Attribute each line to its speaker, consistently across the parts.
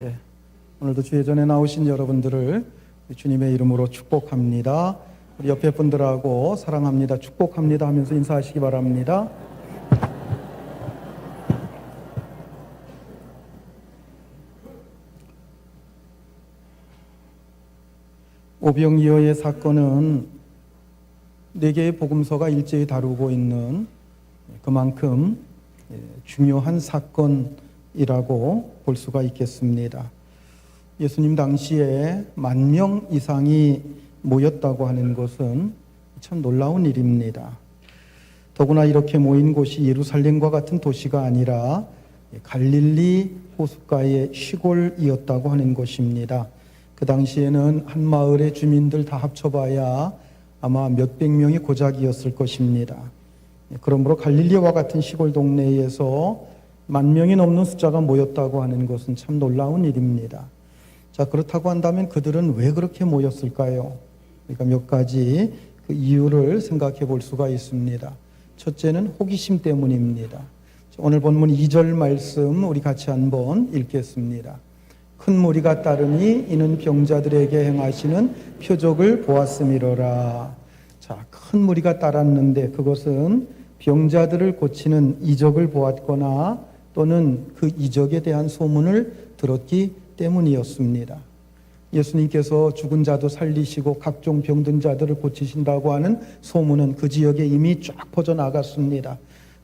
Speaker 1: 예, 오늘도 주의 전에 나오신 여러분들을 주님의 이름으로 축복합니다. 우리 옆에 분들하고 사랑합니다, 축복합니다 하면서 인사하시기 바랍니다. 오병이어의 사건은 4개의 복음서가 일제히 다루고 있는 그만큼 중요한 사건이라고 볼 수가 있겠습니다. 예수님 당시에 10,000명 이상이 모였다고 하는 것은 참 놀라운 일입니다. 더구나 이렇게 모인 곳이 예루살렘과 같은 도시가 아니라 갈릴리 호숫가의 시골이었다고 하는 것입니다. 그 당시에는 한 마을의 주민들 다 합쳐봐야 아마 몇백 명이 고작이었을 것입니다. 그러므로 갈릴리와 같은 시골 동네에서 10,000명이 넘는 숫자가 모였다고 하는 것은 참 놀라운 일입니다. 자, 그렇다고 한다면 그들은 왜 그렇게 모였을까요? 그러니까 몇 가지 그 이유를 생각해 볼 수가 있습니다. 첫째는 호기심 때문입니다. 오늘 본문 2절 말씀 우리 같이 한번 읽겠습니다. 큰 무리가 따르니 이는 병자들에게 행하시는 표적을 보았음이로라. 자, 큰 무리가 따랐는데 그것은 병자들을 고치는 이적을 보았거나 또는 그 이적에 대한 소문을 들었기 때문이었습니다. 예수님께서 죽은 자도 살리시고 각종 병든 자들을 고치신다고 하는 소문은 그 지역에 이미 쫙 퍼져나갔습니다.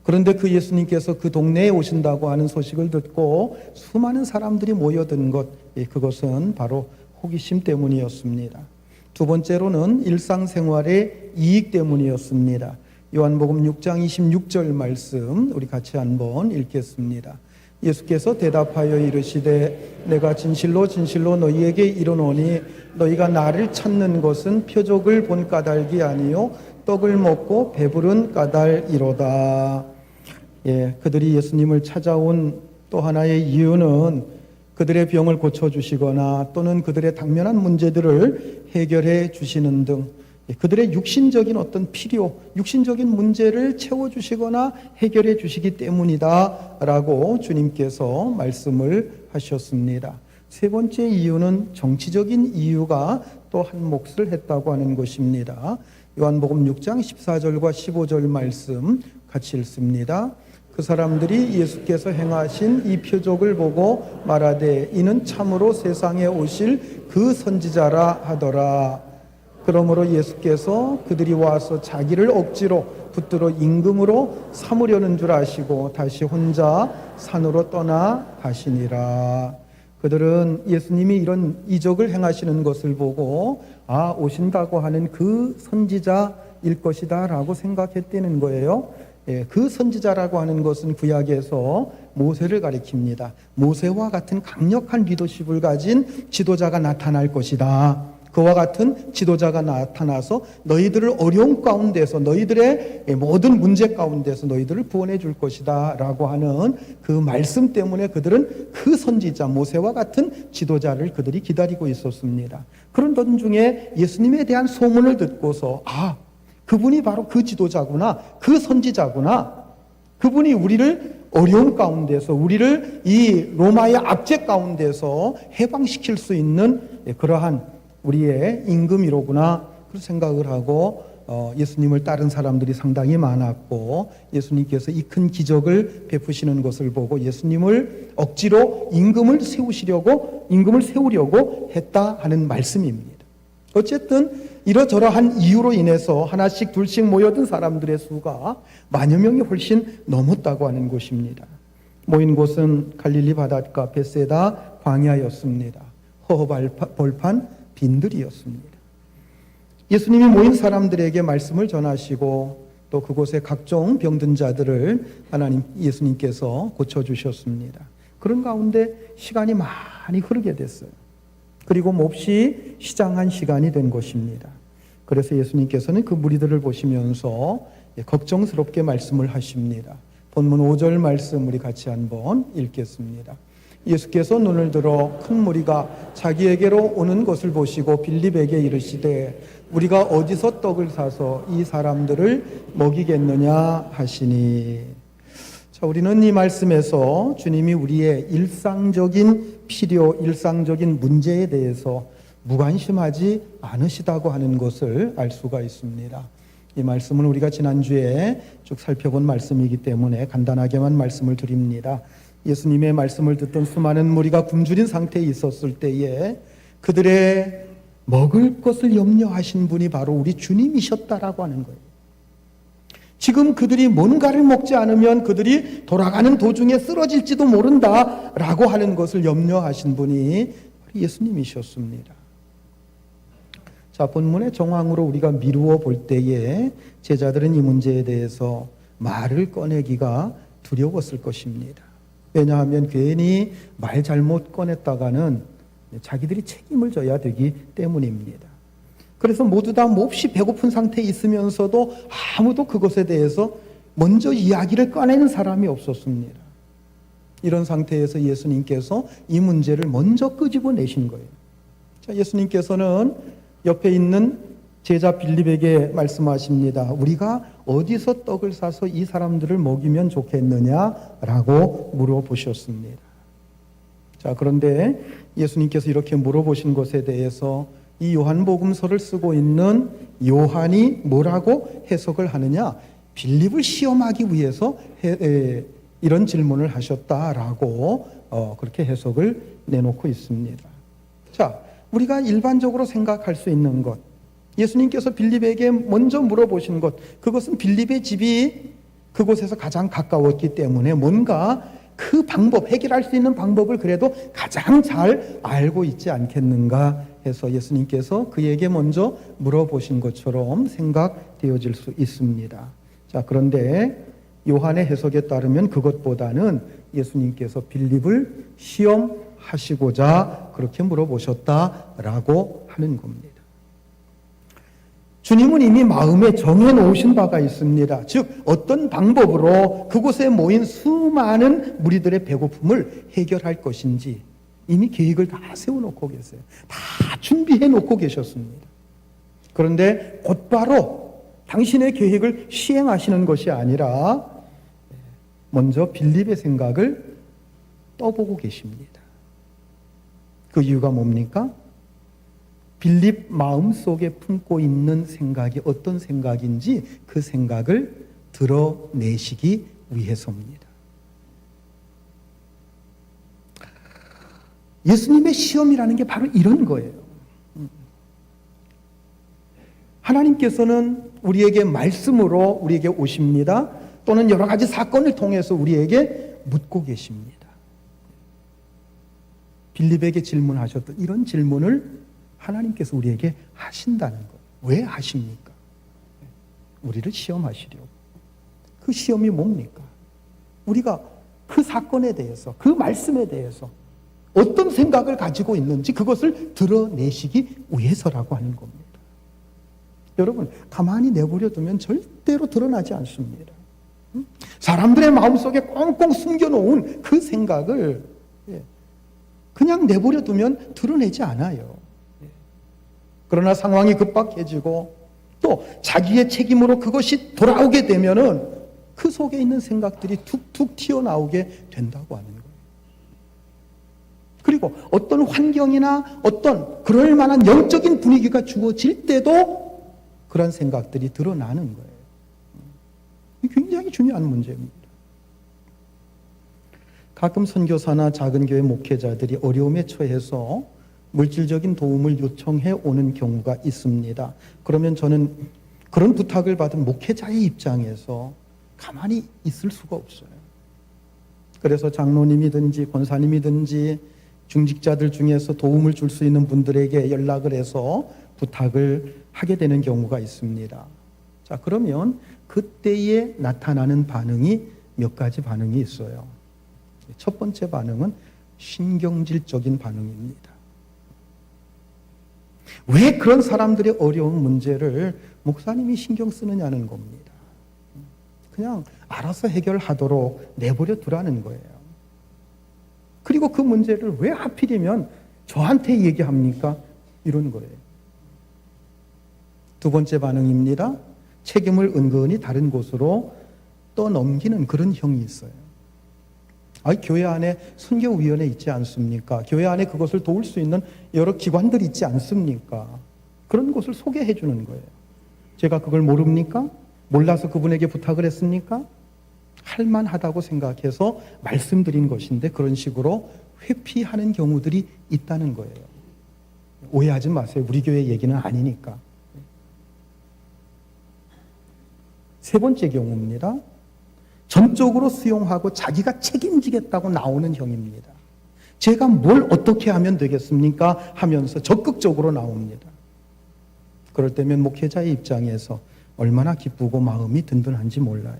Speaker 1: 그런데 그 예수님께서 그 동네에 오신다고 하는 소식을 듣고 수많은 사람들이 모여든 것, 그것은 바로 호기심 때문이었습니다. 두 번째로는 일상생활의 이익 때문이었습니다. 요한복음 6장 26절 말씀 우리 같이 한번 읽겠습니다. 예수께서 대답하여 이르시되 내가 진실로 진실로 너희에게 이르노니 너희가 나를 찾는 것은 표적을 본 까닭이 아니요 떡을 먹고 배부른 까닭이로다. 그들이 예수님을 찾아온 또 하나의 이유는 그들의 병을 고쳐주시거나 또는 그들의 당면한 문제들을 해결해 주시는 등 그들의 육신적인 어떤 필요, 육신적인 문제를 채워주시거나 해결해 주시기 때문이다 라고 주님께서 말씀을 하셨습니다. 세 번째 이유는 정치적인 이유가 또 한 몫을 했다고 하는 것입니다. 요한복음 6장 14절과 15절 말씀 같이 읽습니다. 그 사람들이 예수께서 행하신 이 표적을 보고 말하되 이는 참으로 세상에 오실 그 선지자라 하더라. 그러므로 예수께서 그들이 와서 자기를 억지로 붙들어 임금으로 삼으려는 줄 아시고 다시 혼자 산으로 떠나 가시니라. 그들은 예수님이 이런 이적을 행하시는 것을 보고 오신다고 하는 그 선지자일 것이다 라고 생각했다는 거예요. 그 선지자라고 하는 것은 구약에서 모세를 가리킵니다. 모세와 같은 강력한 리더십을 가진 지도자가 나타날 것이다. 그와 같은 지도자가 나타나서 너희들을 어려움 가운데서 너희들의 모든 문제 가운데서 너희들을 구원해 줄 것이다 라고 하는 그 말씀 때문에 그들은 그 선지자 모세와 같은 지도자를 그들이 기다리고 있었습니다. 그런 도중에 예수님에 대한 소문을 듣고서 그분이 바로 그 지도자구나, 그 선지자구나, 그분이 우리를 어려움 가운데서 우리를 이 로마의 압제 가운데서 해방시킬 수 있는 그러한 우리의 임금이로구나 그런 생각을 하고 예수님을 따른 사람들이 상당히 많았고 예수님께서 이 큰 기적을 베푸시는 것을 보고 예수님을 억지로 임금을 세우려고 했다 하는 말씀입니다. 어쨌든 이러저러한 이유로 인해서 하나씩 둘씩 모여든 사람들의 수가 10,000 명이 훨씬 넘었다고 하는 것입니다. 모인 곳은 갈릴리 바닷가 벳세다 광야였습니다. 허허벌판 빈들이었습니다. 예수님이 모인 사람들에게 말씀을 전하시고 또 그곳에 각종 병든 자들을 예수님께서 고쳐주셨습니다. 그런 가운데 시간이 많이 흐르게 됐어요. 그리고 몹시 시장한 시간이 된 것입니다. 그래서 예수님께서는 그 무리들을 보시면서 걱정스럽게 말씀을 하십니다. 본문 5절 말씀 우리 같이 한번 읽겠습니다. 예수께서 눈을 들어 큰 무리가 자기에게로 오는 것을 보시고 빌립에게 이르시되 우리가 어디서 떡을 사서 이 사람들을 먹이겠느냐 하시니. 자, 자, 우리는 이 말씀에서 주님이 우리의 일상적인 필요, 일상적인 문제에 대해서 무관심하지 않으시다고 하는 것을 알 수가 있습니다. 이 말씀은 우리가 지난주에 쭉 살펴본 말씀이기 때문에 간단하게만 말씀을 드립니다. 예수님의 말씀을 듣던 수많은 무리가 굶주린 상태에 있었을 때에 그들의 먹을 것을 염려하신 분이 바로 우리 주님이셨다라고 하는 거예요. 지금 그들이 뭔가를 먹지 않으면 그들이 돌아가는 도중에 쓰러질지도 모른다라고 하는 것을 염려하신 분이 예수님이셨습니다. 자, 본문의 정황으로 우리가 미루어 볼 때에 제자들은 이 문제에 대해서 말을 꺼내기가 두려웠을 것입니다. 왜냐하면 괜히 말 잘못 꺼냈다가는 자기들이 책임을 져야 되기 때문입니다. 그래서 모두 다 몹시 배고픈 상태에 있으면서도 아무도 그것에 대해서 먼저 이야기를 꺼내는 사람이 없었습니다. 이런 상태에서 예수님께서 이 문제를 먼저 끄집어내신 거예요. 자, 예수님께서는 옆에 있는 제자 빌립에게 말씀하십니다. 우리가 어디서 떡을 사서 이 사람들을 먹이면 좋겠느냐라고 물어보셨습니다. 자, 그런데 예수님께서 이렇게 물어보신 것에 대해서 이 요한복음서를 쓰고 있는 요한이 뭐라고 해석을 하느냐? 빌립을 시험하기 위해서 이런 질문을 하셨다라고 그렇게 해석을 내놓고 있습니다. 자, 우리가 일반적으로 생각할 수 있는 것, 예수님께서 빌립에게 먼저 물어보신 것, 그것은 빌립의 집이 그곳에서 가장 가까웠기 때문에 뭔가 그 방법, 해결할 수 있는 방법을 그래도 가장 잘 알고 있지 않겠는가 해서 예수님께서 그에게 먼저 물어보신 것처럼 생각되어질 수 있습니다. 자, 그런데 요한의 해석에 따르면 그것보다는 예수님께서 빌립을 시험하시고자 그렇게 물어보셨다라고 하는 겁니다. 주님은 이미 마음에 정해놓으신 바가 있습니다. 즉 어떤 방법으로 그곳에 모인 수많은 무리들의 배고픔을 해결할 것인지 이미 계획을 다 세워놓고 계세요. 다 준비해놓고 계셨습니다. 그런데 곧바로 당신의 계획을 시행하시는 것이 아니라 먼저 빌립의 생각을 떠보고 계십니다. 그 이유가 뭡니까? 빌립 마음속에 품고 있는 생각이 어떤 생각인지 그 생각을 드러내시기 위해서입니다. 예수님의 시험이라는 게 바로 이런 거예요. 하나님께서는 우리에게 말씀으로 우리에게 오십니다. 또는 여러 가지 사건을 통해서 우리에게 묻고 계십니다. 빌립에게 질문하셨던 이런 질문을 하나님께서 우리에게 하신다는 거예요. 왜 하십니까? 우리를 시험하시려고. 그 시험이 뭡니까? 우리가 그 사건에 대해서, 그 말씀에 대해서 어떤 생각을 가지고 있는지 그것을 드러내시기 위해서라고 하는 겁니다. 여러분, 가만히 내버려 두면 절대로 드러나지 않습니다. 사람들의 마음속에 꽁꽁 숨겨놓은 그 생각을 그냥 내버려 두면 드러내지 않아요. 그러나 상황이 급박해지고 또 자기의 책임으로 그것이 돌아오게 되면은 그 속에 있는 생각들이 툭툭 튀어나오게 된다고 하는 거예요. 그리고 어떤 환경이나 어떤 그럴 만한 영적인 분위기가 주어질 때도 그런 생각들이 드러나는 거예요. 굉장히 중요한 문제입니다. 가끔 선교사나 작은 교회 목회자들이 어려움에 처해서 물질적인 도움을 요청해 오는 경우가 있습니다. 그러면 저는 그런 부탁을 받은 목회자의 입장에서 가만히 있을 수가 없어요. 그래서 장로님이든지 권사님이든지 중직자들 중에서 도움을 줄 수 있는 분들에게 연락을 해서 부탁을 하게 되는 경우가 있습니다. 자, 그러면 그때에 나타나는 반응이 몇 가지 반응이 있어요. 첫 번째 반응은 신경질적인 반응입니다. 왜 그런 사람들의 어려운 문제를 목사님이 신경 쓰느냐는 겁니다. 그냥 알아서 해결하도록 내버려 두라는 거예요. 그리고 그 문제를 왜 하필이면 저한테 얘기합니까? 이런 거예요. 두 번째 반응입니다. 책임을 은근히 다른 곳으로 떠넘기는 그런 형이 있어요. 교회 안에 선교위원회 있지 않습니까? 교회 안에 그것을 도울 수 있는 여러 기관들이 있지 않습니까? 그런 곳을 소개해 주는 거예요. 제가 그걸 모릅니까? 몰라서 그분에게 부탁을 했습니까? 할만하다고 생각해서 말씀드린 것인데 그런 식으로 회피하는 경우들이 있다는 거예요. 오해하지 마세요. 우리 교회 얘기는 아니니까. 세 번째 경우입니다. 전적으로 수용하고 자기가 책임지겠다고 나오는 형입니다. 제가 뭘 어떻게 하면 되겠습니까? 하면서 적극적으로 나옵니다. 그럴 때면 목회자의 입장에서 얼마나 기쁘고 마음이 든든한지 몰라요.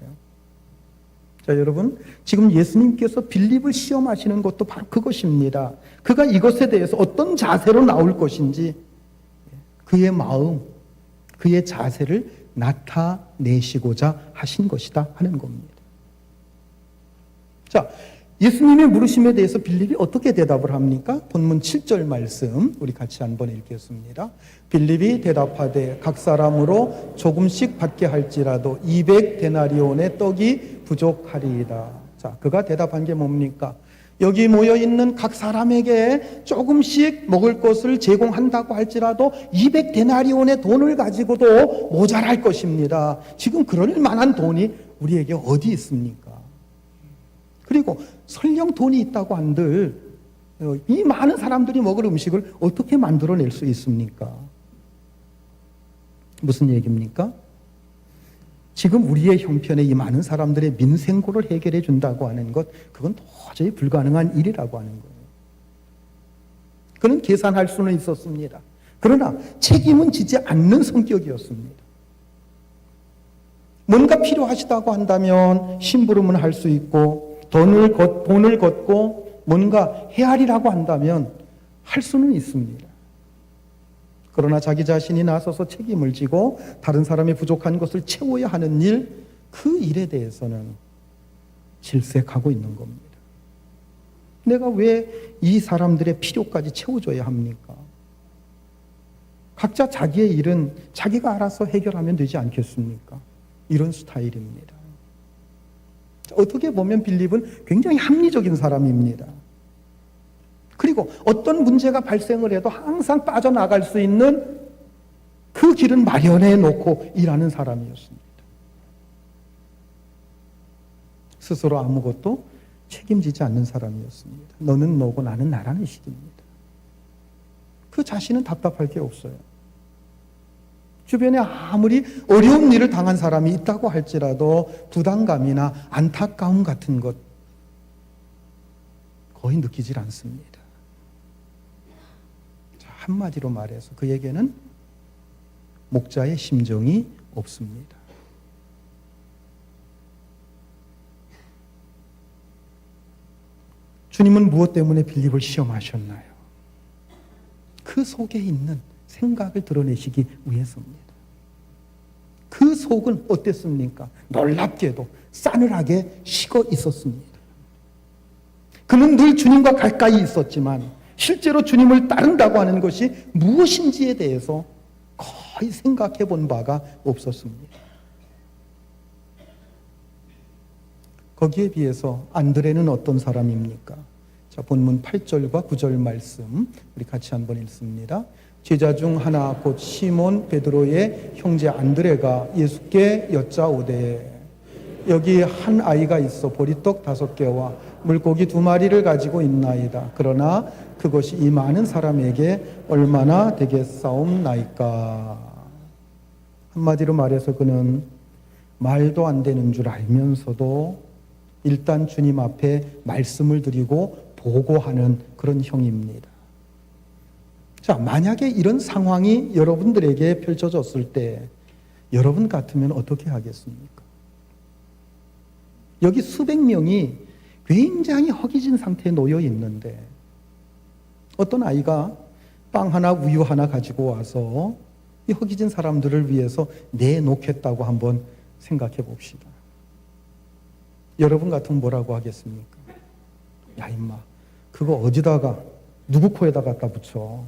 Speaker 1: 자, 여러분, 지금 예수님께서 빌립을 시험하시는 것도 바로 그것입니다. 그가 이것에 대해서 어떤 자세로 나올 것인지 그의 마음, 그의 자세를 나타내시고자 하신 것이다 하는 겁니다. 자, 예수님의 물으심에 대해서 빌립이 어떻게 대답을 합니까? 본문 7절 말씀 우리 같이 한번 읽겠습니다. 빌립이 대답하되 각 사람으로 조금씩 받게 할지라도 200데나리온의 떡이 부족하리이다. 자, 그가 대답한 게 뭡니까? 여기 모여 있는 각 사람에게 조금씩 먹을 것을 제공한다고 할지라도 200데나리온의 돈을 가지고도 모자랄 것입니다. 지금 그럴 만한 돈이 우리에게 어디 있습니까? 그리고 설령 돈이 있다고 한들 이 많은 사람들이 먹을 음식을 어떻게 만들어낼 수 있습니까? 무슨 얘기입니까? 지금 우리의 형편에 이 많은 사람들의 민생고를 해결해 준다고 하는 것, 그건 도저히 불가능한 일이라고 하는 거예요. 그는 계산할 수는 있었습니다. 그러나 책임은 지지 않는 성격이었습니다. 뭔가 필요하시다고 한다면 심부름은 할 수 있고 돈을 걷고 뭔가 헤아리라고 한다면 할 수는 있습니다. 그러나 자기 자신이 나서서 책임을 지고 다른 사람의 부족한 것을 채워야 하는 일, 그 일에 대해서는 질색하고 있는 겁니다. 내가 왜 이 사람들의 필요까지 채워줘야 합니까? 각자 자기의 일은 자기가 알아서 해결하면 되지 않겠습니까? 이런 스타일입니다. 어떻게 보면 빌립은 굉장히 합리적인 사람입니다. 그리고 어떤 문제가 발생을 해도 항상 빠져나갈 수 있는 그 길은 마련해 놓고 일하는 사람이었습니다. 스스로 아무것도 책임지지 않는 사람이었습니다. 너는 너고 나는 나라는 식입니다. 그 자신은 답답할 게 없어요. 주변에 아무리 어려운 일을 당한 사람이 있다고 할지라도 부담감이나 안타까움 같은 것 거의 느끼질 않습니다. 자, 한마디로 말해서 그에게는 목자의 심정이 없습니다. 주님은 무엇 때문에 빌립을 시험하셨나요? 그 속에 있는 생각을 드러내시기 위해서입니다. 그 속은 어땠습니까? 놀랍게도 싸늘하게 식어 있었습니다. 그는 늘 주님과 가까이 있었지만 실제로 주님을 따른다고 하는 것이 무엇인지에 대해서 거의 생각해 본 바가 없었습니다. 거기에 비해서 안드레는 어떤 사람입니까? 자, 본문 8절과 9절 말씀 우리 같이 한번 읽습니다. 제자 중 하나 곧 시몬 베드로의 형제 안드레가 예수께 여짜오되 여기 한 아이가 있어 보리떡 5개와 물고기 2마리를 가지고 있나이다. 그러나 그것이 이 많은 사람에게 얼마나 되겠사옵나이까. 한마디로 말해서 그는 말도 안 되는 줄 알면서도 일단 주님 앞에 말씀을 드리고 보고하는 그런 형입니다. 자, 만약에 이런 상황이 여러분들에게 펼쳐졌을 때 여러분 같으면 어떻게 하겠습니까? 여기 수백 명이 굉장히 허기진 상태에 놓여 있는데 어떤 아이가 빵 하나 우유 하나 가지고 와서 이 허기진 사람들을 위해서 내놓겠다고 한번 생각해 봅시다. 여러분 같으면 뭐라고 하겠습니까? 야 임마, 그거 어디다가 누구 코에다 갖다 붙여?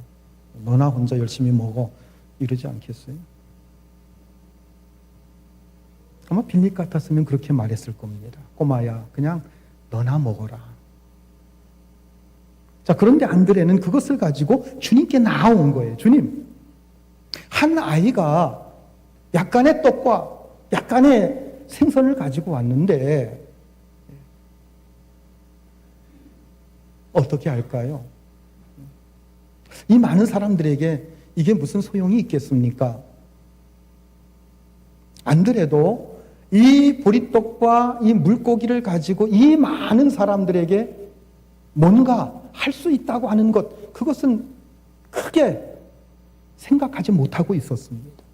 Speaker 1: 너나 혼자 열심히 먹어. 이러지 않겠어요? 아마 빌립 같았으면 그렇게 말했을 겁니다. 꼬마야, 그냥 너나 먹어라. 자, 그런데 안드레는 그것을 가지고 주님께 나아온 거예요. 주님, 한 아이가 약간의 떡과 약간의 생선을 가지고 왔는데 어떻게 할까요? 이 많은 사람들에게 이게 무슨 소용이 있겠습니까? 안드레도 이 보리떡과 이 물고기를 가지고 이 많은 사람들에게 뭔가 할 수 있다고 하는 것, 그것은 크게 생각하지 못하고 있었습니다.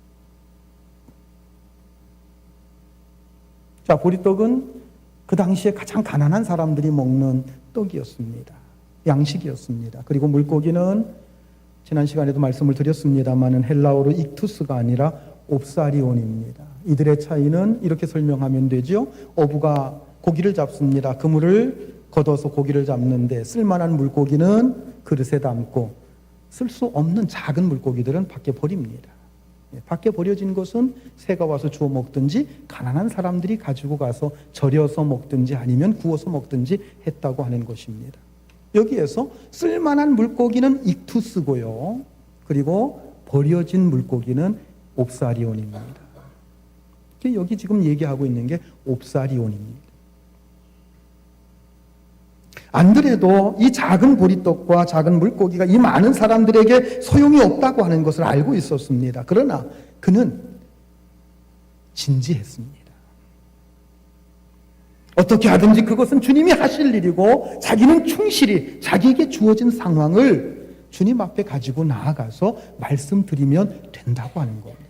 Speaker 1: 자, 보리떡은 그 당시에 가장 가난한 사람들이 먹는 떡이었습니다. 양식이었습니다. 그리고 물고기는 지난 시간에도 말씀을 드렸습니다마는 헬라어로 익투스가 아니라 옵사리온입니다. 이들의 차이는 이렇게 설명하면 되죠. 어부가 고기를 잡습니다. 그물을 걷어서 고기를 잡는데 쓸만한 물고기는 그릇에 담고 쓸 수 없는 작은 물고기들은 밖에 버립니다. 밖에 버려진 것은 새가 와서 주워 먹든지 가난한 사람들이 가지고 가서 절여서 먹든지 아니면 구워서 먹든지 했다고 하는 것입니다. 여기에서 쓸만한 물고기는 익투스고요. 그리고 버려진 물고기는 옵사리온입니다. 여기 지금 얘기하고 있는 게 옵사리온입니다. 안드레도 이 작은 보리떡과 작은 물고기가 이 많은 사람들에게 소용이 없다고 하는 것을 알고 있었습니다. 그러나 그는 진지했습니다. 어떻게 하든지 그것은 주님이 하실 일이고 자기는 충실히 자기에게 주어진 상황을 주님 앞에 가지고 나아가서 말씀드리면 된다고 하는 겁니다.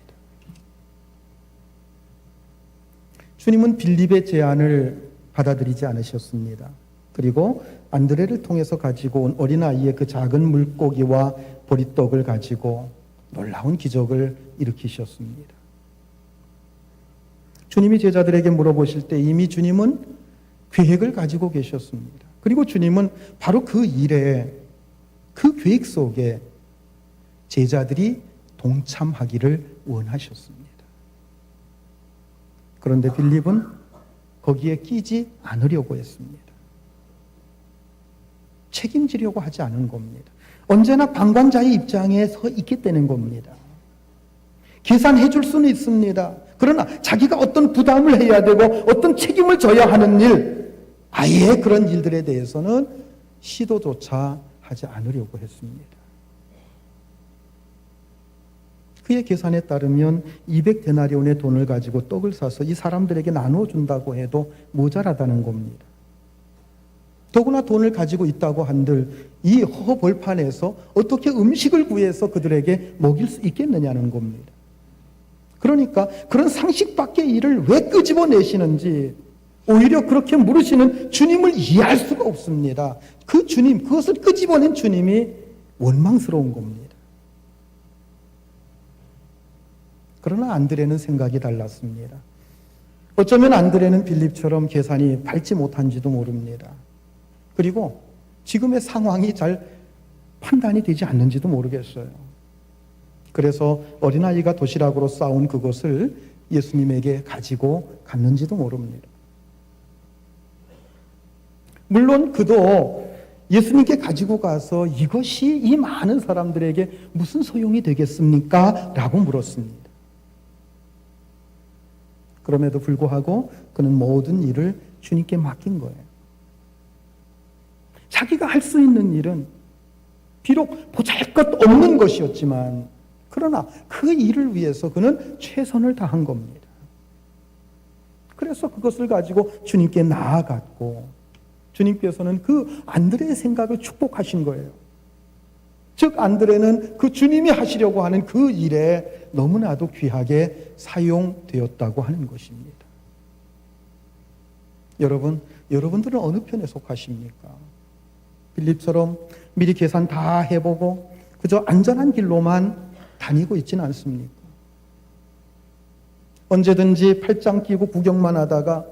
Speaker 1: 주님은 빌립의 제안을 받아들이지 않으셨습니다. 그리고 안드레를 통해서 가지고 온 어린아이의 그 작은 물고기와 보리떡을 가지고 놀라운 기적을 일으키셨습니다. 주님이 제자들에게 물어보실 때 이미 주님은 계획을 가지고 계셨습니다. 그리고 주님은 바로 그 일에, 그 계획 속에 제자들이 동참하기를 원하셨습니다. 그런데 빌립은 거기에 끼지 않으려고 했습니다. 책임지려고 하지 않은 겁니다. 언제나 방관자의 입장에 서 있게 되는 겁니다. 계산해 줄 수는 있습니다. 그러나 자기가 어떤 부담을 해야 되고 어떤 책임을 져야 하는 일, 아예 그런 일들에 대해서는 시도조차 하지 않으려고 했습니다. 그의 계산에 따르면 200데나리온의 돈을 가지고 떡을 사서 이 사람들에게 나눠준다고 해도 모자라다는 겁니다. 더구나 돈을 가지고 있다고 한들 이 허벌판에서 어떻게 음식을 구해서 그들에게 먹일 수 있겠느냐는 겁니다. 그러니까 그런 상식 밖의 일을 왜 끄집어내시는지 오히려 그렇게 물으시는 주님을 이해할 수가 없습니다. 그 주님, 그것을 끄집어낸 주님이 원망스러운 겁니다. 그러나 안드레는 생각이 달랐습니다. 어쩌면 안드레는 빌립처럼 계산이 밝지 못한지도 모릅니다. 그리고 지금의 상황이 잘 판단이 되지 않는지도 모르겠어요. 그래서 어린아이가 도시락으로 싸온 그것을 예수님에게 가지고 갔는지도 모릅니다. 물론 그도 예수님께 가지고 가서 이것이 이 많은 사람들에게 무슨 소용이 되겠습니까? 라고 물었습니다. 그럼에도 불구하고 그는 모든 일을 주님께 맡긴 거예요. 자기가 할 수 있는 일은 비록 보잘것없는 것이었지만 그러나 그 일을 위해서 그는 최선을 다한 겁니다. 그래서 그것을 가지고 주님께 나아갔고 주님께서는 그 안드레의 생각을 축복하신 거예요. 즉 안드레는 그 주님이 하시려고 하는 그 일에 너무나도 귀하게 사용되었다고 하는 것입니다. 여러분들은 어느 편에 속하십니까? 빌립처럼 미리 계산 다 해보고 그저 안전한 길로만 다니고 있지는 않습니까? 언제든지 팔짱 끼고 구경만 하다가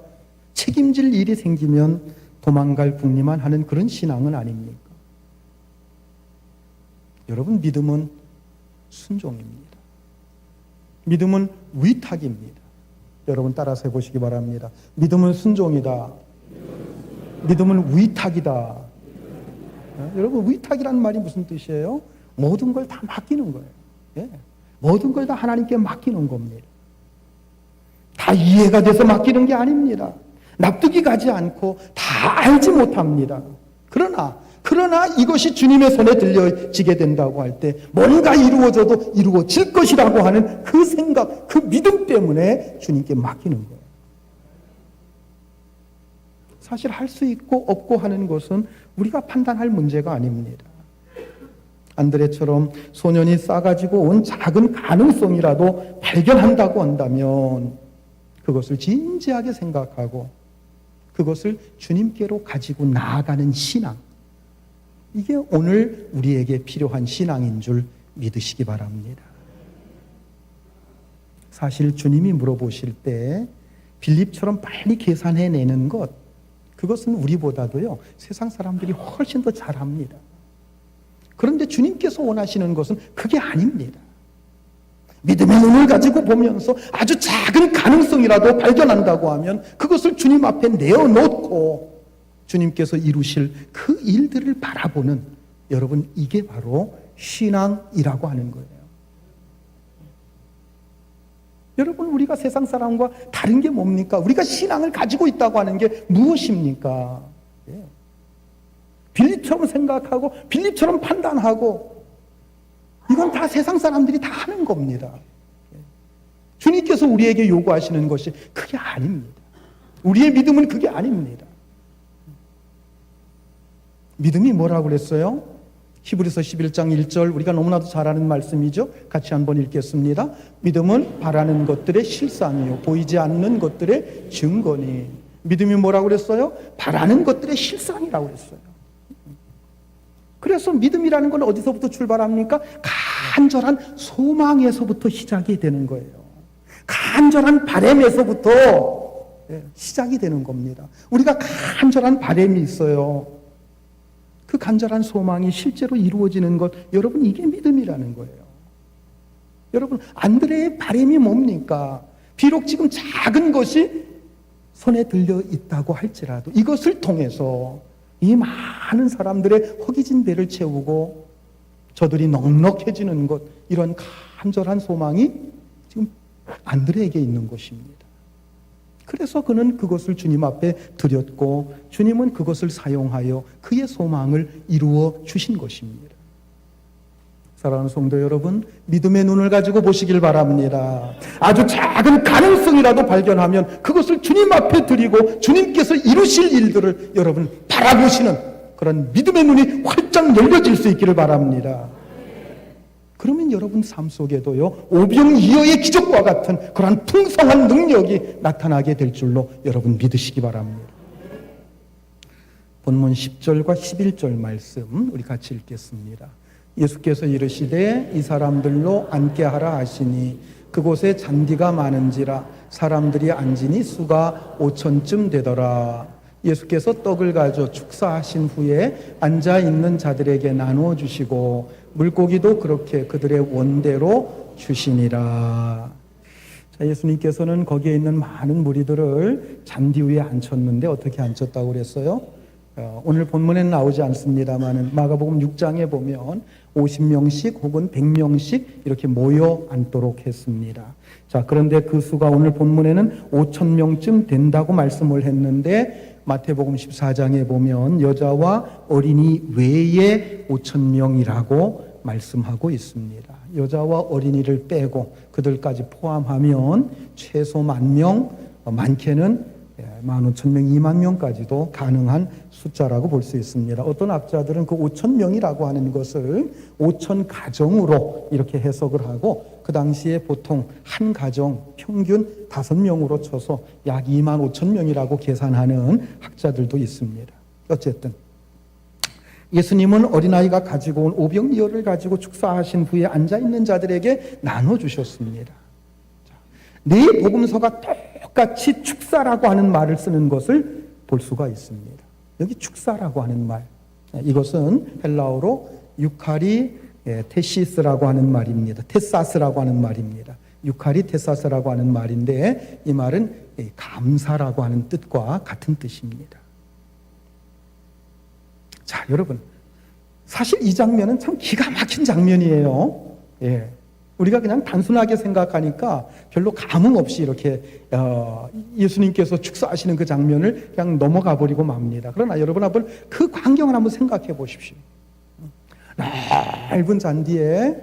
Speaker 1: 책임질 일이 생기면 도망갈 궁리만 하는 그런 신앙은 아닙니까? 여러분, 믿음은 순종입니다. 믿음은 위탁입니다. 여러분 따라서 해보시기 바랍니다. 믿음은 순종이다. 믿음은 위탁이다. 여러분, 위탁이라는 말이 무슨 뜻이에요? 모든 걸 다 맡기는 거예요. 예. 모든 걸 다 하나님께 맡기는 겁니다. 다 이해가 돼서 맡기는 게 아닙니다. 납득이 가지 않고 다 알지 못합니다. 그러나 이것이 주님의 손에 들려지게 된다고 할 때 뭔가 이루어져도 이루어질 것이라고 하는 그 생각, 그 믿음 때문에 주님께 맡기는 거예요. 사실 할 수 있고 없고 하는 것은 우리가 판단할 문제가 아닙니다. 안드레처럼 소년이 싸가지고 온 작은 가능성이라도 발견한다고 한다면 그것을 진지하게 생각하고 그것을 주님께로 가지고 나아가는 신앙, 이게 오늘 우리에게 필요한 신앙인 줄 믿으시기 바랍니다. 사실 주님이 물어보실 때 빌립처럼 빨리 계산해내는 것, 그것은 우리보다도요 세상 사람들이 훨씬 더 잘합니다. 그런데 주님께서 원하시는 것은 그게 아닙니다. 믿음의 눈을 가지고 보면서 아주 작은 가능성이라도 발견한다고 하면 그것을 주님 앞에 내어놓고 주님께서 이루실 그 일들을 바라보는, 여러분, 이게 바로 신앙이라고 하는 거예요. 여러분, 우리가 세상 사람과 다른 게 뭡니까? 우리가 신앙을 가지고 있다고 하는 게 무엇입니까? 예. 빌립처럼 생각하고 빌립처럼 판단하고, 이건 다 세상 사람들이 다 하는 겁니다. 주님께서 우리에게 요구하시는 것이 그게 아닙니다. 우리의 믿음은 그게 아닙니다. 믿음이 뭐라고 그랬어요? 히브리서 11장 1절, 우리가 너무나도 잘 아는 말씀이죠. 같이 한번 읽겠습니다. 믿음은 바라는 것들의 실상이요 보이지 않는 것들의 증거니. 믿음이 뭐라고 그랬어요? 바라는 것들의 실상이라고 그랬어요. 그래서 믿음이라는 건 어디서부터 출발합니까? 간절한 소망에서부터 시작이 되는 거예요. 간절한 바람에서부터 시작이 되는 겁니다. 우리가 간절한 바람이 있어요. 그 간절한 소망이 실제로 이루어지는 것, 여러분, 이게 믿음이라는 거예요. 여러분, 안드레의 바람이 뭡니까? 비록 지금 작은 것이 손에 들려 있다고 할지라도 이것을 통해서 이 많은 사람들의 허기진 배를 채우고 저들이 넉넉해지는 것, 이런 간절한 소망이 지금 안드레에게 있는 것입니다. 그래서 그는 그것을 주님 앞에 드렸고 주님은 그것을 사용하여 그의 소망을 이루어 주신 것입니다. 사랑하는 성도 여러분, 믿음의 눈을 가지고 보시길 바랍니다. 아주 작은 가능성이라도 발견하면 그것을 주님 앞에 드리고 주님께서 이루실 일들을 여러분 바라보시는 그런 믿음의 눈이 활짝 열려질 수 있기를 바랍니다. 그러면 여러분 삶 속에도요 오병이어의 기적과 같은 그런 풍성한 능력이 나타나게 될 줄로 여러분 믿으시기 바랍니다. 본문 10절과 11절 말씀 우리 같이 읽겠습니다. 예수께서 이르시되 이 사람들로 앉게 하라 하시니 그곳에 잔디가 많은지라 사람들이 앉으니 수가 5,000쯤 되더라. 예수께서 떡을 가져 축사하신 후에 앉아있는 자들에게 나누어 주시고 물고기도 그렇게 그들의 원대로 주시니라. 자, 예수님께서는 거기에 있는 많은 무리들을 잔디 위에 앉혔는데 어떻게 앉혔다고 그랬어요? 오늘 본문에는 나오지 않습니다만 마가복음 6장에 보면 50명씩 혹은 100명씩 이렇게 모여 앉도록 했습니다. 자, 그런데 그 수가 오늘 본문에는 5,000명쯤 된다고 말씀을 했는데 마태복음 14장에 보면 여자와 어린이 외에 5,000명이라고 말씀하고 있습니다. 여자와 어린이를 빼고 그들까지 포함하면 최소 10,000명, 많게는 15,000명, 20,000명까지도 가능한 숫자라고 볼 수 있습니다. 어떤 학자들은 그 5,000명이라고 하는 것을 5,000 가정으로 이렇게 해석을 하고 그 당시에 보통 한 가정 평균 5명으로 쳐서 약 25,000명이라고 계산하는 학자들도 있습니다. 어쨌든 예수님은 어린아이가 가지고 온 오병이어를 가지고 축사하신 후에 앉아있는 자들에게 나눠주셨습니다. 네 복음서가 똑같이 축사라고 하는 말을 쓰는 것을 볼 수가 있습니다. 여기 축사라고 하는 말, 이것은 헬라어로 유카리 테시스라고 하는 말입니다. 테사스라고 하는 말입니다. 유카리 테사스라고 하는 말인데 이 말은 감사라고 하는 뜻과 같은 뜻입니다. 자, 여러분, 사실 이 장면은 참 기가 막힌 장면이에요. 예. 우리가 그냥 단순하게 생각하니까 별로 감흥 없이 이렇게 예수님께서 축사하시는 그 장면을 그냥 넘어가 버리고 맙니다. 그러나 여러분 한번 그 광경을 한번 생각해 보십시오. 넓은 잔디에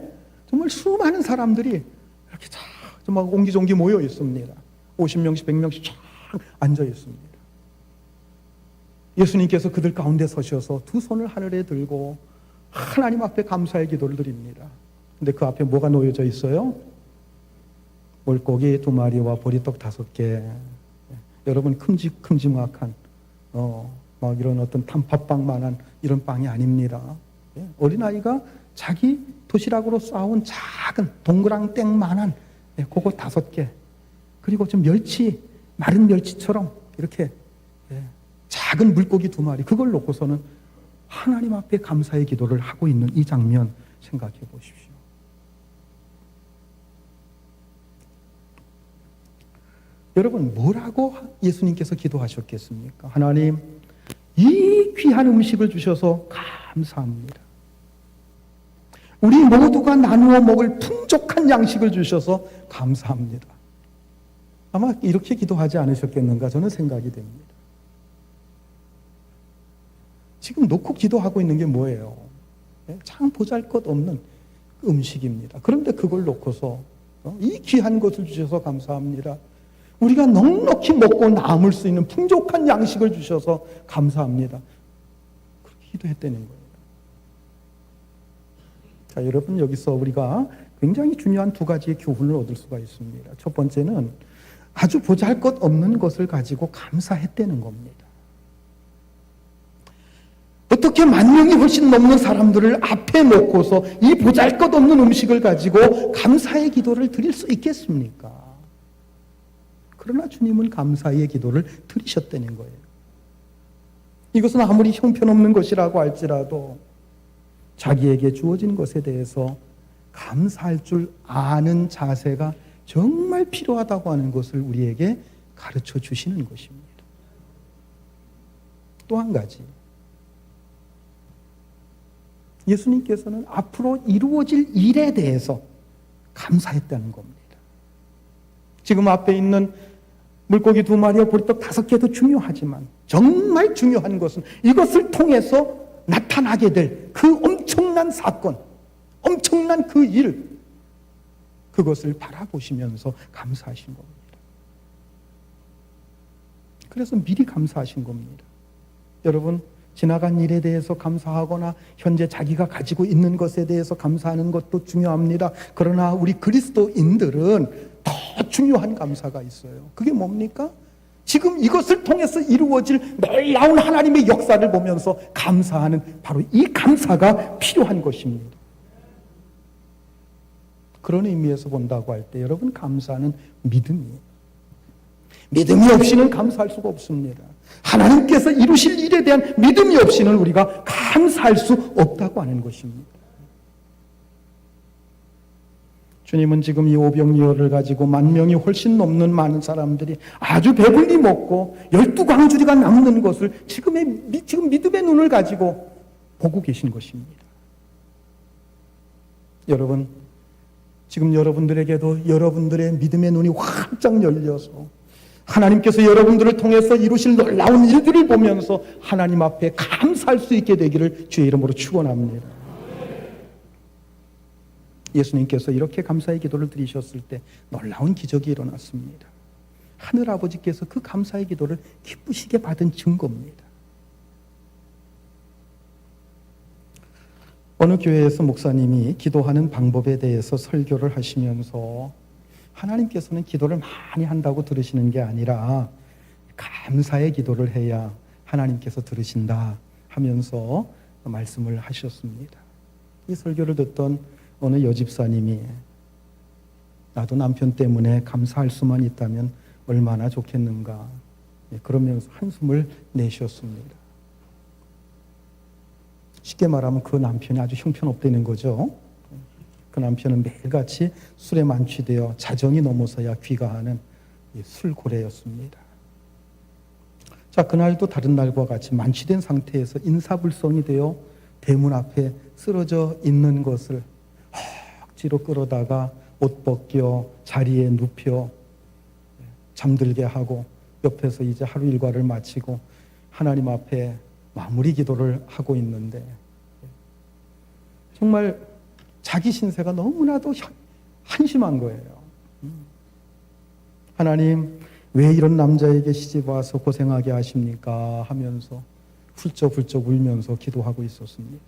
Speaker 1: 정말 수많은 사람들이 이렇게 막 옹기종기 모여 있습니다. 50명씩 100명씩 쫙 앉아 있습니다. 예수님께서 그들 가운데 서셔서 두 손을 하늘에 들고 하나님 앞에 감사의 기도를 드립니다. 근데 그 앞에 뭐가 놓여져 있어요? 물고기 2마리와 보리떡 5개. 여러분 큼직큼직한 막 이런 어떤 단팥빵만한 이런 빵이 아닙니다. 어린아이가 자기 도시락으로 싸온 작은 동그랑땡만한 그거 5개, 그리고 좀 멸치, 마른 멸치처럼 이렇게 작은 물고기 2마리, 그걸 놓고서는 하나님 앞에 감사의 기도를 하고 있는 이 장면 생각해 보십시오. 여러분, 뭐라고 예수님께서 기도하셨겠습니까? 하나님, 이 귀한 음식을 주셔서 감사합니다. 우리 모두가 나누어 먹을 풍족한 양식을 주셔서 감사합니다. 아마 이렇게 기도하지 않으셨겠는가 저는 생각이 됩니다. 지금 놓고 기도하고 있는 게 뭐예요? 참 보잘것없는 음식입니다. 그런데 그걸 놓고서 이 귀한 것을 주셔서 감사합니다. 우리가 넉넉히 먹고 남을 수 있는 풍족한 양식을 주셔서 감사합니다. 그렇게 기도했다는 거예요. 자, 여러분, 여기서 우리가 굉장히 중요한 2가지의 교훈을 얻을 수가 있습니다. 첫 번째는 아주 보잘것없는 것을 가지고 감사했다는 겁니다. 어떻게 10,000명이 훨씬 넘는 사람들을 앞에 놓고서 이 보잘것없는 음식을 가지고 감사의 기도를 드릴 수 있겠습니까? 그러나 주님은 감사의 기도를 드리셨다는 거예요. 이것은 아무리 형편없는 것이라고 할지라도 자기에게 주어진 것에 대해서 감사할 줄 아는 자세가 정말 필요하다고 하는 것을 우리에게 가르쳐 주시는 것입니다. 또 한 가지, 예수님께서는 앞으로 이루어질 일에 대해서 감사했다는 겁니다. 지금 앞에 있는 물고기 2마리와 보리떡 5개도 중요하지만 정말 중요한 것은 이것을 통해서 나타나게 될 그 엄청난 사건, 엄청난 그 일, 그것을 바라보시면서 감사하신 겁니다. 그래서 미리 감사하신 겁니다. 여러분, 지나간 일에 대해서 감사하거나 현재 자기가 가지고 있는 것에 대해서 감사하는 것도 중요합니다. 그러나 우리 그리스도인들은 더 중요한 감사가 있어요. 그게 뭡니까? 지금 이것을 통해서 이루어질 놀라운 하나님의 역사를 보면서 감사하는 바로 이 감사가 필요한 것입니다. 그런 의미에서 본다고 할 때 여러분, 감사는 믿음이에요. 믿음이 없이는 감사할 수가 없습니다. 하나님께서 이루실 일에 대한 믿음이 없이는 우리가 감사할 수 없다고 하는 것입니다. 주님은 지금 이 오병이어를 가지고 10,000명이 훨씬 넘는 많은 사람들이 아주 배불리 먹고 12광주리가 남는 것을 지금 믿음의 눈을 가지고 보고 계신 것입니다. 여러분, 지금 여러분들에게도 여러분들의 믿음의 눈이 활짝 열려서 하나님께서 여러분들을 통해서 이루실 놀라운 일들을 보면서 하나님 앞에 감사할 수 있게 되기를 주의 이름으로 축원합니다. 예수님께서 이렇게 감사의 기도를 드리셨을 때 놀라운 기적이 일어났습니다. 하늘아버지께서 그 감사의 기도를 기쁘시게 받은 증거입니다. 어느 교회에서 목사님이 기도하는 방법에 대해서 설교를 하시면서 하나님께서는 기도를 많이 한다고 들으시는 게 아니라 감사의 기도를 해야 하나님께서 들으신다 하면서 말씀을 하셨습니다. 이 설교를 듣던 어느 여집사님이 나도 남편 때문에 감사할 수만 있다면 얼마나 좋겠는가, 그러면서 한숨을 내쉬었습니다. 쉽게 말하면 그 남편이 아주 형편없다는 거죠. 그 남편은 매일같이 술에 만취되어 자정이 넘어서야 귀가하는 술고래였습니다. 자, 그날도 다른 날과 같이 만취된 상태에서 인사불성이 되어 대문 앞에 쓰러져 있는 것을 억지로 끌어다가 옷 벗겨 자리에 눕혀 잠들게 하고 옆에서 이제 하루 일과를 마치고 하나님 앞에 마무리 기도를 하고 있는데 정말 자기 신세가 너무나도 한심한 거예요. 하나님, 왜 이런 남자에게 시집 와서 고생하게 하십니까? 하면서 훌쩍훌쩍 울면서 기도하고 있었습니다.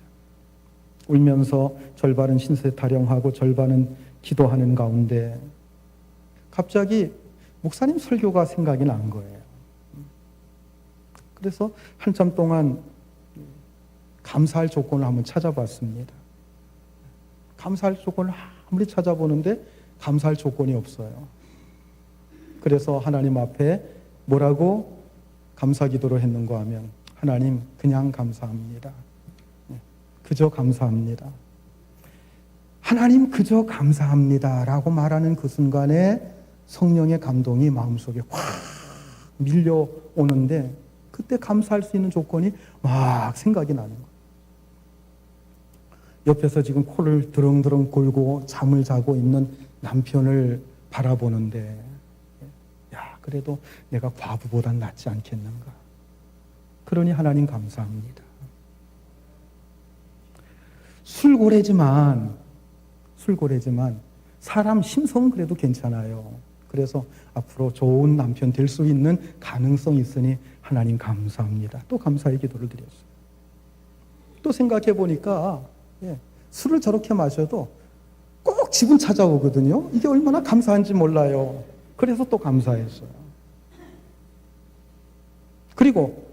Speaker 1: 울면서 절반은 신세 타령하고 절반은 기도하는 가운데 갑자기 목사님 설교가 생각이 난 거예요. 그래서 한참 동안 감사할 조건을 한번 찾아봤습니다. 감사할 조건을 아무리 찾아보는데 감사할 조건이 없어요. 그래서 하나님 앞에 뭐라고 감사 기도를 했는가 하면 하나님, 그냥 감사합니다. 그저 감사합니다. 하나님, 그저 감사합니다 라고 말하는 그 순간에 성령의 감동이 마음속에 확 밀려오는데 그때 감사할 수 있는 조건이 막 생각이 나는 거예요. 옆에서 지금 코를 드렁드렁 골고 잠을 자고 있는 남편을 바라보는데 야, 그래도 내가 과부보단 낫지 않겠는가. 그러니 하나님 감사합니다. 술고래지만 사람 심성은 그래도 괜찮아요. 그래서 앞으로 좋은 남편 될 수 있는 가능성이 있으니 하나님 감사합니다. 또 감사의 기도를 드렸어요. 또 생각해 보니까 술을 저렇게 마셔도 꼭 집은 찾아오거든요. 이게 얼마나 감사한지 몰라요. 그래서 또 감사했어요. 그리고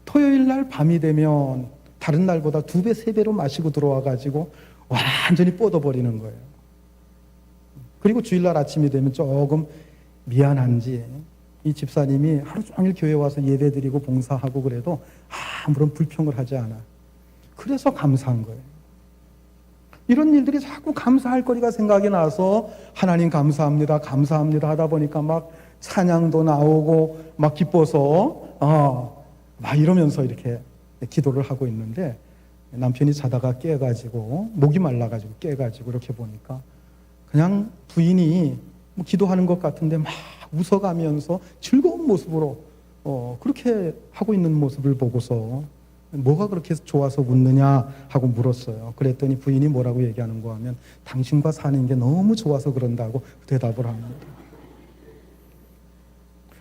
Speaker 1: 토요일 날 밤이 되면 다른 날보다 2배, 3배로 마시고 들어와가지고 완전히 뻗어버리는 거예요. 그리고 주일날 아침이 되면 조금 미안한지 이 집사님이 하루 종일 교회 와서 예배드리고 봉사하고 그래도 아무런 불평을 하지 않아. 그래서 감사한 거예요. 이런 일들이 자꾸 감사할 거리가 생각이 나서 하나님 감사합니다, 감사합니다 하다 보니까 막 찬양도 나오고 막 기뻐서 막 이러면서 이렇게 기도를 하고 있는데 남편이 자다가 깨가지고 목이 말라가지고 깨가지고 이렇게 보니까 그냥 부인이 뭐 기도하는 것 같은데 막 웃어가면서 즐거운 모습으로 그렇게 하고 있는 모습을 보고서 뭐가 그렇게 좋아서 웃느냐 하고 물었어요. 그랬더니 부인이 뭐라고 얘기하는 거 하면 당신과 사는 게 너무 좋아서 그런다고 대답을 합니다.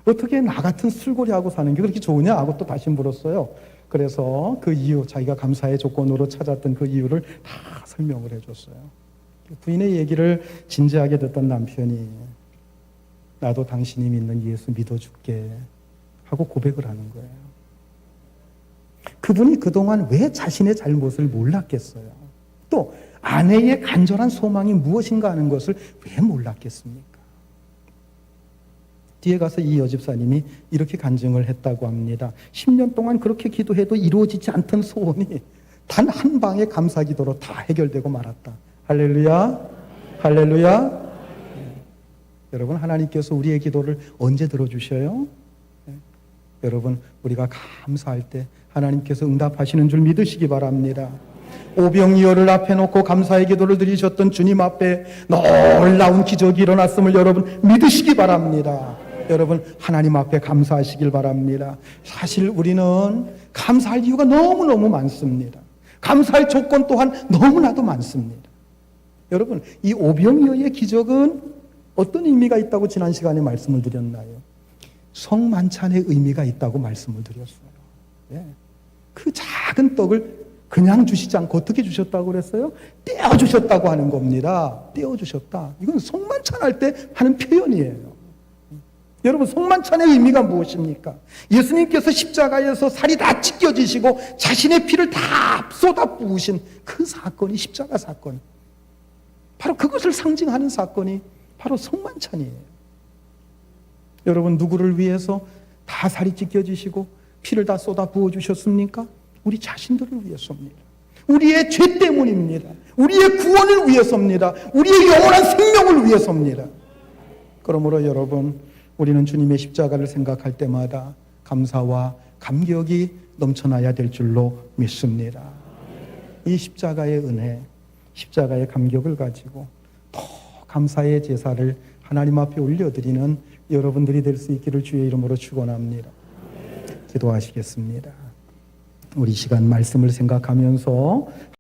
Speaker 1: 어떻게 나 같은 술고리하고 사는 게 그렇게 좋으냐 하고 또 다시 물었어요. 그래서 그 이유, 자기가 감사의 조건으로 찾았던 그 이유를 다 설명을 해줬어요. 부인의 얘기를 진지하게 듣던 남편이 나도 당신이 믿는 예수 믿어줄게 하고 고백을 하는 거예요. 그분이 그동안 왜 자신의 잘못을 몰랐겠어요? 또 아내의 간절한 소망이 무엇인가 하는 것을 왜 몰랐겠습니까? 뒤에 가서 이 여집사님이 이렇게 간증을 했다고 합니다. 10년 동안 그렇게 기도해도 이루어지지 않던 소원이 단 한 방의 감사 기도로 다 해결되고 말았다. 할렐루야, 할렐루야. 여러분, 하나님께서 우리의 기도를 언제 들어주셔요? 여러분, 우리가 감사할 때 하나님께서 응답하시는 줄 믿으시기 바랍니다. 오병이어를 앞에 놓고 감사의 기도를 드리셨던 주님 앞에 놀라운 기적이 일어났음을 여러분 믿으시기 바랍니다. 여러분, 하나님 앞에 감사하시길 바랍니다. 사실 우리는 감사할 이유가 너무너무 많습니다. 감사할 조건 또한 너무나도 많습니다. 여러분, 이 오병이어의 기적은 어떤 의미가 있다고 지난 시간에 말씀을 드렸나요? 성만찬의 의미가 있다고 말씀을 드렸어요. 그 작은 떡을 그냥 주시지 않고 어떻게 주셨다고 그랬어요? 떼어주셨다고 하는 겁니다. 떼어주셨다. 이건 성만찬할 때 하는 표현이에요. 여러분, 성만찬의 의미가 무엇입니까? 예수님께서 십자가에서 살이 다 찢겨지시고 자신의 피를 다 쏟아 부으신 그 사건이 십자가 사건. 바로 그것을 상징하는 사건이 바로 성만찬이에요. 여러분, 누구를 위해서 다 살이 찢겨지시고 피를 다 쏟아 부어주셨습니까? 우리 자신들을 위해서입니다. 우리의 죄 때문입니다. 우리의 구원을 위해서입니다. 우리의 영원한 생명을 위해서입니다. 그러므로 여러분, 우리는 주님의 십자가를 생각할 때마다 감사와 감격이 넘쳐나야 될 줄로 믿습니다. 이 십자가의 은혜, 십자가의 감격을 가지고 더 감사의 제사를 하나님 앞에 올려드리는 여러분들이 될 수 있기를 주의 이름으로 축원합니다. 기도하시겠습니다. 우리 시간 말씀을 생각하면서